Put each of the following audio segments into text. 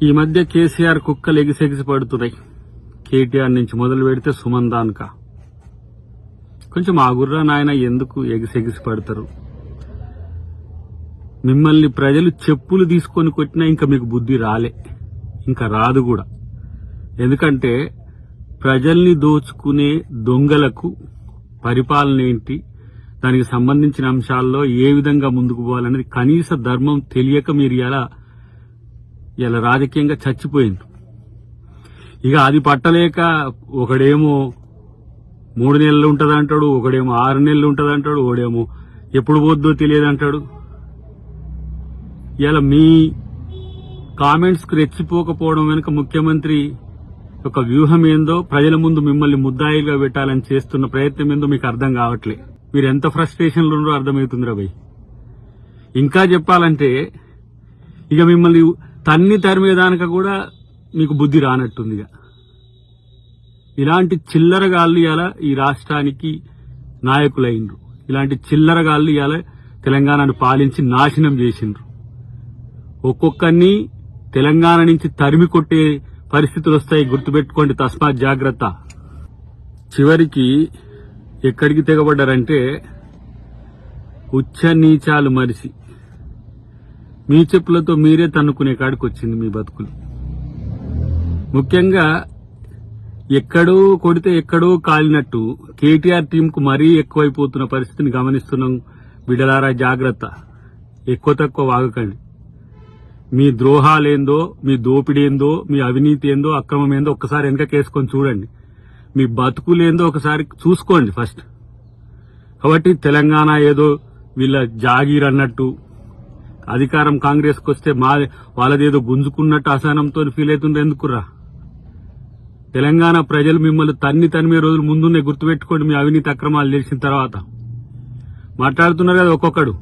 ఈ మధ్య కేసీఆర్ కుక్కలు ఎగిసెగిసి పడుతున్నాయి. కేటీఆర్ నుంచి మొదలు పెడితే సుమన్ దాన్కా. కొంచెం ఆగుర్రా నాయన, ఎందుకు ఎగిసెగిసి పడతారు? మిమ్మల్ని ప్రజలు చెప్పులు తీసుకొని కొట్టినా ఇంకా మీకు బుద్ధి రాలే, ఇంకా రాదు కూడా. ఎందుకంటే ప్రజల్ని దోచుకునే దొంగలకు పరిపాలన ఏంటి, దానికి సంబంధించిన అంశాల్లో ఏ విధంగా ముందుకు పోవాలనేది కనీస ధర్మం తెలియక మీరు ఇలా రాజకీయంగా చచ్చిపోయింది. ఇక అది పట్టలేక ఒకడేమో 3 నెలలు ఉంటదంటాడు, ఒకడేమో 6 నెలలు ఉంటదంటాడు, ఒకడేమో ఎప్పుడు పోద్దో తెలియదంటాడు. ఇలా మీ కామెంట్స్ కు రెచ్చిపోకపోవడం వెనుక ముఖ్యమంత్రి ఒక వ్యూహం ఏందో, ప్రజల ముందు మిమ్మల్ని ముద్దాయిగా పెట్టాలని చేస్తున్న ప్రయత్నం ఏందో మీకు అర్థం కావట్లే. మీరు ఎంత ఫ్రస్ట్రేషన్లో ఉన్నారో అర్థమవుతుందిరా భయ్. ఇంకా చెప్పాలంటే ఇక మిమ్మల్ని తన్ని తరిమేదానిక కూడా మీకు బుద్ధి రానట్టుంది. ఇలాంటి చిల్లరగాళ్ళు ఇవాళ ఈ రాష్ట్రానికి నాయకులైండ్రు. ఇలాంటి చిల్లరగాళ్ళు ఇవాళ తెలంగాణను పాలించి నాశనం చేసిండ్రు. ఒక్కొక్కరిని తెలంగాణ నుంచి తరిమి కొట్టే పరిస్థితులు వస్తాయి, గుర్తుపెట్టుకోండి. తస్మాత్ జాగ్రత్త. చివరికి ఎక్కడికి తెగబడ్డారంటే ఉచ్చ నీచాలు మరిసి మీ చెప్పులతో మీరే తన్నుకునే కాడికి వచ్చింది మీ బతుకులు. ముఖ్యంగా ఎక్కడో కొడితే ఎక్కడో కాలినట్టు కేటీఆర్ టీంకు మరీ ఎక్కువైపోతున్న పరిస్థితిని గమనిస్తున్నాం. బిడ్డలారా జాగ్రత్త, ఎక్కువ తక్కువ వాగకండి. మీ ద్రోహాలేందో, మీ దోపిడేందో, మీ అవినీతి ఏందో, అక్రమం ఏందో ఒక్కసారి వెనకకేసుకొని చూడండి. మీ బతుకులేందో ఒకసారి చూసుకోండి ఫస్ట్. కాబట్టి తెలంగాణ ఏదో వీళ్ళ జాగీర్ అన్నట్టు, అధికారం కాంగ్రెస్కి వస్తే వాళ్ళదేదో గుంజుకున్నట్టు అసహనంతో ఫీల్ అవుతుండే ఎందుకురా? తెలంగాణ ప్రజలు మిమ్మల్ని తన్నిమే రోజులు ముందున్నే, గుర్తుపెట్టుకోండి. మీ అవినీతి అక్రమాలు తెలిసిన తర్వాత మాట్లాడుతున్నారు కదా ఒక్కొక్కడు.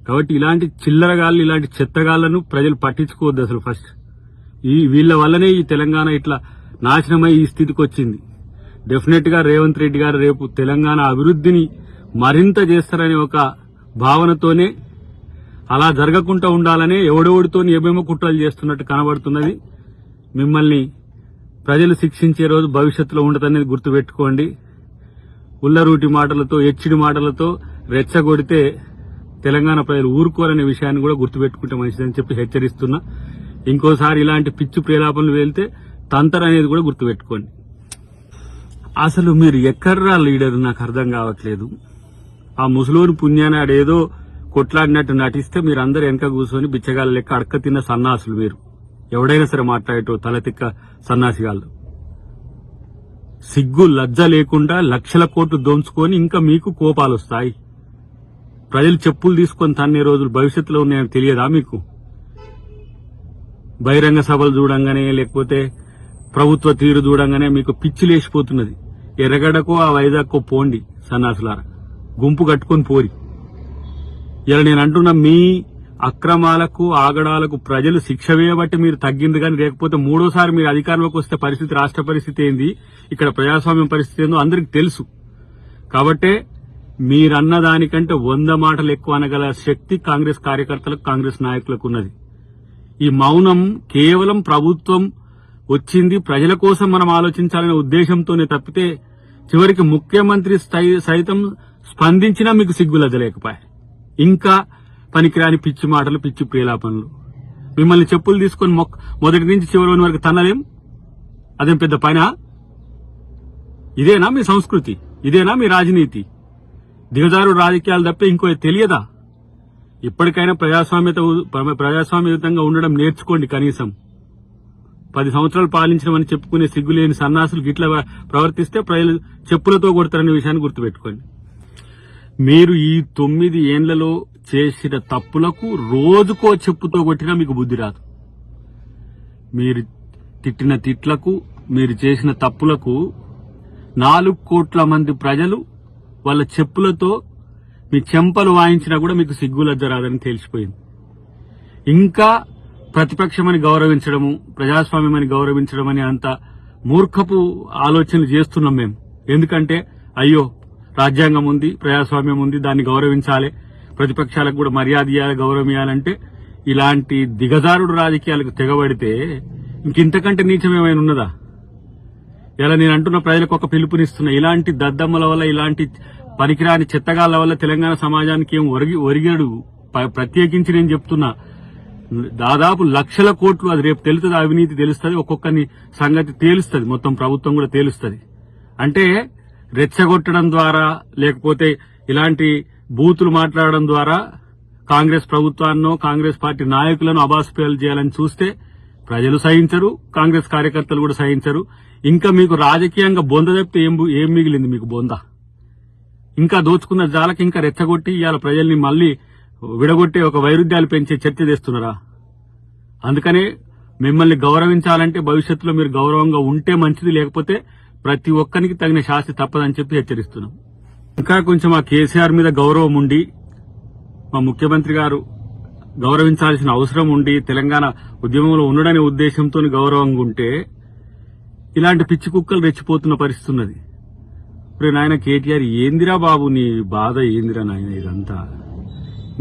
కాబట్టి ఇలాంటి చిల్లరగాళ్ళు, ఇలాంటి చెత్తగాళ్లను ప్రజలు పట్టించుకోవద్దు అసలు ఫస్ట్. వీళ్ళ వల్లనే ఈ తెలంగాణ ఇట్లా నాశనమై ఈ స్థితికి వచ్చింది. డెఫినెట్ గా రేవంత్ రెడ్డి గారు రేపు తెలంగాణ అభివృద్ధిని మరింత చేస్తారనే ఒక భావనతోనే, అలా జరగకుండా ఉండాలనే ఎవడెవడితో ఏమేమో కుట్రలు చేస్తున్నట్టు కనబడుతున్నది. మిమ్మల్ని ప్రజలు శిక్షించే రోజు భవిష్యత్తులో ఉండదనేది గుర్తుపెట్టుకోండి. ఉల్లరూటి మాటలతో, ఎచ్చిడి మాటలతో రెచ్చగొడితే తెలంగాణ ప్రజలు ఊరుకోరనే విషయాన్ని కూడా గుర్తుపెట్టుకుంటే మంచిదని చెప్పి హెచ్చరిస్తున్నా. ఇంకోసారి ఇలాంటి పిచ్చి ప్రేలాపనలు వెళ్తే తంతర్ అనేది కూడా గుర్తుపెట్టుకోండి. అసలు మీరు ఎక్కడ్రా లీడర్ నాకు అర్థం కావట్లేదు. ఆ ముసలోని పుణ్యాన్ని ఆడేదో కొట్లాడినట్టు నటిస్తే మీరందరూ వెనక కూర్చొని బిచ్చగాళ్ళ లెక్క అడక్క తిన్న సన్నాసులు. మీరు ఎవడైనా సరే మాట్లాడేటో తలతిక్క సన్నాసిగాళ్ళు. సిగ్గు లజ్జ లేకుండా లక్షల కోట్లు దోంచుకొని ఇంకా మీకు కోపాలు వస్తాయి. ప్రజలు చెప్పులు తీసుకొని తన్నే రోజులు భవిష్యత్తులో ఉన్నాయని తెలియదా మీకు? బహిరంగ సభలు చూడంగానే, లేకపోతే ప్రభుత్వ తీరు చూడంగానే మీకు పిచ్చి లేచిపోతున్నది. ఎర్రగడ్డకో ఆ వైజాగ్కో పోండి సన్నాసులారా, గుంపు కట్టుకొని పోరి. ఇలా నేను అంటున్నా, మీ అక్రమాలకు ఆగడాలకు ప్రజలు శిక్ష వేయబట్టి మీరు తగ్గింది కానీ, లేకపోతే మూడోసారి మీరు అధికారంలోకి వస్తే పరిస్థితి, రాష్ట్ర పరిస్థితి ఏంది, ఇక్కడ ప్రజాస్వామ్యం పరిస్థితి ఏందో అందరికి తెలుసు. కాబట్టే మీరన్న దానికంటే 100 మాటలు ఎక్కువ అనగల శక్తి కాంగ్రెస్ కార్యకర్తలకు, కాంగ్రెస్ నాయకులకు ఉన్నది. ఈ మౌనం కేవలం ప్రభుత్వం వచ్చింది ప్రజల కోసం మనం ఆలోచించాలనే ఉద్దేశంతోనే తప్పితే, చివరికి ముఖ్యమంత్రి సైతం స్పందించినా మీకు సిగ్గులద్దలేకపోయాయి. ఇంకా పనికిరాని పిచ్చి మాటలు, పిచ్చి ప్రేలాపనలు. మిమ్మల్ని చెప్పులు తీసుకొని మొదటి నుంచి చివరి వరకు తన్నలేం. అదేం పెద్ద పైన? ఇదేనా మీ సంస్కృతి? ఇదేనా మీ రాజనీతి? దిగజారు రాజకీయాలు తప్పే ఇంకో తెలియదా? ఇప్పటికైనా ప్రజాస్వామ్యయుతంగా ఉండడం నేర్చుకోండి. కనీసం 10 సంవత్సరాలు పాలించడమని చెప్పుకునే సిగ్గులేని సన్నాసులు గిట్లా ప్రవర్తిస్తే ప్రజలు చెప్పులతో కొడతారనే విషయాన్ని గుర్తుపెట్టుకోండి. మీరు ఈ 9 ఏండ్లలో చేసిన తప్పులకు రోజుకో చెప్పుతో కొట్టినా మీకు బుద్ధి రాదు. మీరు తిట్టిన తిట్లకు, మీరు చేసిన తప్పులకు 4 కోట్ల మంది ప్రజలు వాళ్ళ చెప్పులతో మీ చెంపలు వాయించినా కూడా మీకు సిగ్గులజ్జ రాదని తెలిసిపోయింది. ఇంకా ప్రతిపక్షమని గౌరవించడము, ప్రజాస్వామ్యమని గౌరవించడం అని అంత మూర్ఖపు ఆలోచనలు చేస్తున్నాం మేము. ఎందుకంటే అయ్యో రాజ్యాంగం ఉంది, ప్రజాస్వామ్యం ఉంది, దాన్ని గౌరవించాలి, ప్రతిపక్షాలకు కూడా మర్యాద ఇవ్వాలి, గౌరవం ఇవ్వాలంటే ఇలాంటి దిగజారుడు రాజకీయాలకు తెగబడితే ఇంకింతకంటే నీచం ఏమైనా ఉన్నదా? ఇలా నేను అంటున్న ప్రజలకు ఒక పిలుపునిస్తున్నా, ఇలాంటి దద్దమ్మల వల్ల, ఇలాంటి పనికిరాని చెత్తగాళ్ల వల్ల తెలంగాణ సమాజానికి ఏం ఒరిగాడు. ప్రత్యేకించి నేను చెప్తున్నా, దాదాపు లక్షల కోట్లు, అది రేపు తెలుస్తుంది, అవినీతి తెలుస్తుంది, ఒక్కొక్కని సంగతి తేలుస్తుంది, మొత్తం ప్రభుత్వం కూడా తేలుస్తుంది. అంటే రెచ్చగొట్టడం ద్వారా, లేకపోతే ఇలాంటి బూతులు మాట్లాడడం ద్వారా కాంగ్రెస్ ప్రభుత్వాన్నో కాంగ్రెస్ పార్టీ నాయకులను అబాస్పేలు చేయాలని చూస్తే ప్రజలు సహించరు, కాంగ్రెస్ కార్యకర్తలు కూడా సహించరు. ఇంకా మీకు రాజకీయంగా బొంద తప్పితే ఏం మిగిలింది మీకు బొంద? ఇంకా దోచుకున్న జాలకి ఇంకా రెచ్చగొట్టి ఇవాళ ప్రజల్ని మళ్లీ విడగొట్టే ఒక వైరుధ్యాలు పెంచే చర్చ చేస్తున్నారా? అందుకనే మిమ్మల్ని గౌరవించాలంటే భవిష్యత్తులో మీరు గౌరవంగా ఉంటే మంచిది, లేకపోతే ప్రతి ఒక్కరికి తగిన శాస్తి తప్పదని చెప్పి హెచ్చరిస్తున్నాం. ఇంకా కొంచెం ఆ కేసీఆర్ మీద గౌరవం ఉండి, మా ముఖ్యమంత్రి గారు గౌరవించాల్సిన అవసరం ఉండి, తెలంగాణ ఉద్యమంలో ఉండడనే ఉద్దేశంతో గౌరవంగా ఉంటే ఇలాంటి పిచ్చి కుక్కలు రెచ్చిపోతున్న పరిస్థితి ఉన్నది. ఇప్పుడు నాయన కేటీఆర్, ఏందిరా బాబు నీ బాధ, ఏందిరా నాయన ఇదంతా?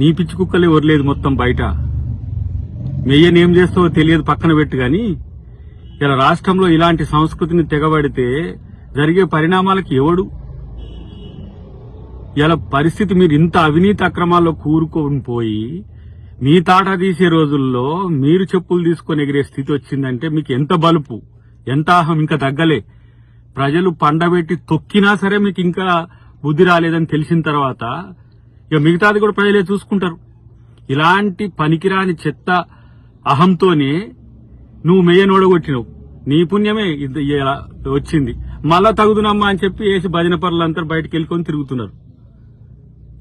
నీ పిచ్చి కుక్కలే వరలేదు మొత్తం బయట. మెయ్యనేం చేస్తావో తెలియదు, పక్కన పెట్టు. గాని ఇలా రాష్ట్రంలో ఇలాంటి సంస్కృతిని తెగబడితే జరిగే పరిణామాలకి ఎవడు? ఇలా పరిస్థితి, మీరు ఇంత అవినీతి అక్రమాల్లో కూరుకొని పోయి మీ తాట తీసే రోజుల్లో మీరు చెప్పులు తీసుకొని ఎగిరే స్థితి వచ్చిందంటే మీకు ఎంత బలుపు, ఎంత అహం ఇంకా తగ్గలే. ప్రజలు పండబెట్టి తొక్కినా సరే మీకు ఇంకా బుద్ధి రాలేదని తెలిసిన తర్వాత ఇక మిగతాది కూడా ప్రజలే చూసుకుంటారు. ఇలాంటి పనికిరాని చెత్త అహంతోనే నువ్వు మెయ్యనోడగొట్టినవు, నీ పుణ్యమే ఇలా వచ్చింది. మళ్ళా తగుదునమ్మా అని చెప్పి వేసి భజన పరులంతా బయటకు వెళ్ళుకొని తిరుగుతున్నారు.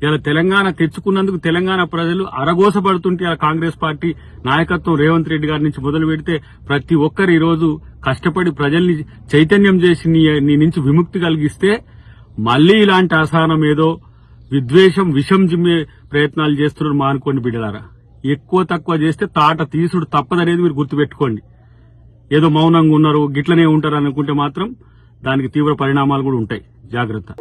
ఇలా తెలంగాణ తెచ్చుకున్నందుకు తెలంగాణ ప్రజలు అరగోసపడుతుంటే ఇలా కాంగ్రెస్ పార్టీ నాయకత్వం రేవంత్ రెడ్డి గారి నుంచి మొదలు పెడితే ప్రతి ఒక్కరు ఈ రోజు కష్టపడి ప్రజల్ని చైతన్యం చేసి నీ నుంచి విముక్తి కలిగిస్తే మళ్లీ ఇలాంటి అసహనం ఏదో విద్వేషం విషం జిమ్మే ప్రయత్నాలు చేస్తున్నారు. మానుకోండి బిడ్డలారా, ఎక్కువ తక్కువ చేస్తే తాట తీసుడు తప్పదనేది మీరు గుర్తుపెట్టుకోండి. ఏదో మౌనంగా ఉన్నారు, గిట్లనే ఉంటారు అనుకుంటే మాత్రం దానికి తీవ్ర పరిణామాలు కూడా ఉంటాయి. జాగ్రత్త.